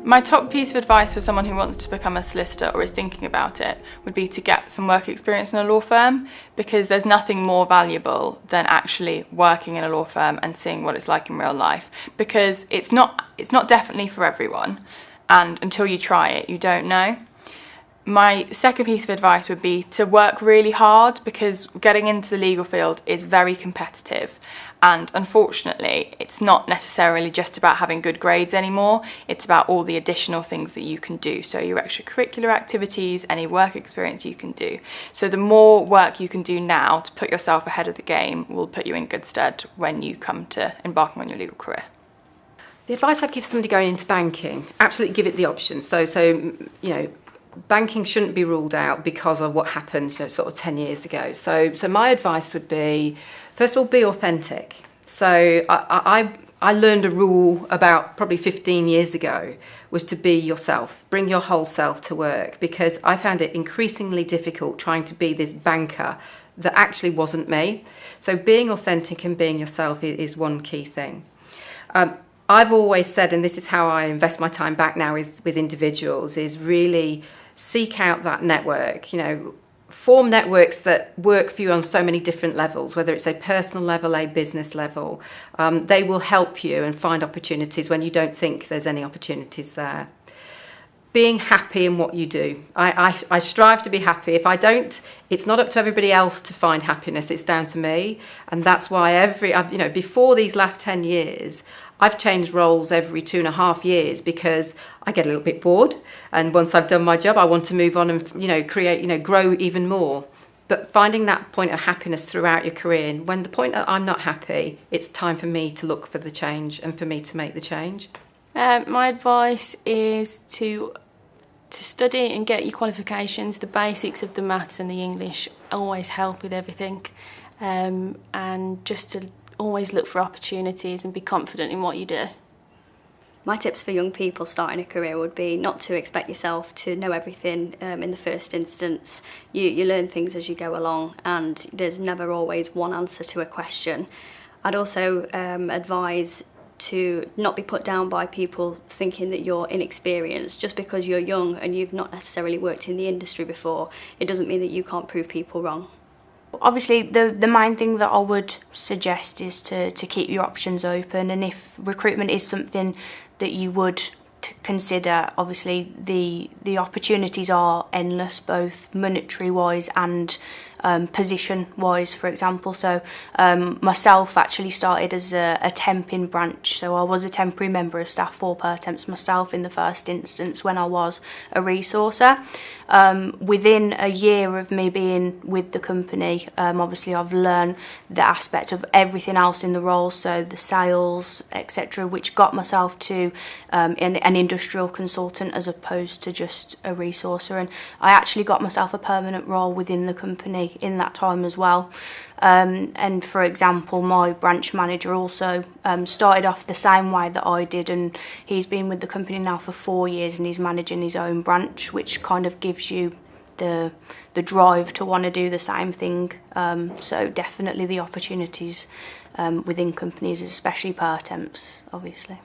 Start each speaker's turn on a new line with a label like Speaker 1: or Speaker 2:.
Speaker 1: My top piece of advice for someone who wants to become a solicitor or is thinking about it would be to get some work experience in a law firm, because there's nothing more valuable than actually working in a law firm and seeing what it's like in real life, because it's not definitely for everyone, and until you try it you don't know. My second piece of advice would be to work really hard, because getting into the legal field is very competitive, and unfortunately it's not necessarily just about having good grades anymore, it's about all the additional things that you can do, so your extracurricular activities, any work experience you can do. So the more work you can do now to put yourself ahead of the game will put you in good stead when you come to embarking on your legal career.
Speaker 2: The advice I'd give somebody going into banking, absolutely give it the option. So you know, banking shouldn't be ruled out because of what happened, you know, sort of 10 years ago. So my advice would be, first of all, be authentic. So I learned a rule about probably 15 years ago, was to be yourself, bring your whole self to work, because I found it increasingly difficult trying to be this banker that actually wasn't me. So being authentic and being yourself is one key thing. I've always said, and this is how I invest my time back now with individuals, is really seek out that network, you know, form networks that work for you on so many different levels, whether it's a personal level, a business level. They will help you and find opportunities when you don't think there's any opportunities there. Being happy in what you do. I strive to be happy. If I don't, it's not up to everybody else to find happiness, it's down to me. And that's why before these last 10 years, I've changed roles every 2.5 years, because I get a little bit bored. And once I've done my job, I want to move on and, you know, create, you know, grow even more. But finding that point of happiness throughout your career, and when the point that I'm not happy, it's time for me to look for the change and for me to make the change.
Speaker 3: My advice is to study and get your qualifications. The basics of the maths and the English always help with everything, and just to always look for opportunities and be confident in what you do.
Speaker 4: My tips for young people starting a career would be not to expect yourself to know everything in the first instance. You learn things as you go along, and there's never always one answer to a question. I'd also advise to not be put down by people thinking that you're inexperienced. Just because you're young and you've not necessarily worked in the industry before, it doesn't mean that you can't prove people wrong.
Speaker 5: Obviously, the main thing that I would suggest is to keep your options open, and if recruitment is something that you would consider, obviously the opportunities are endless, both monetary-wise and position-wise, for example. So myself actually started as a temp in branch, so I was a temporary member of staff for Pertemps myself in the first instance when I was a resourcer. Within a year of me being with the company, obviously I've learned the aspect of everything else in the role, so the sales, etc., which got myself to an industrial consultant as opposed to just a resourcer, and I actually got myself a permanent role within the company in that time as well. And for example, my branch manager also started off the same way that I did, and he's been with the company now for 4 years and he's managing his own branch, which kind of gives you the drive to want to do the same thing. So definitely the opportunities within companies, especially Pertemps, obviously.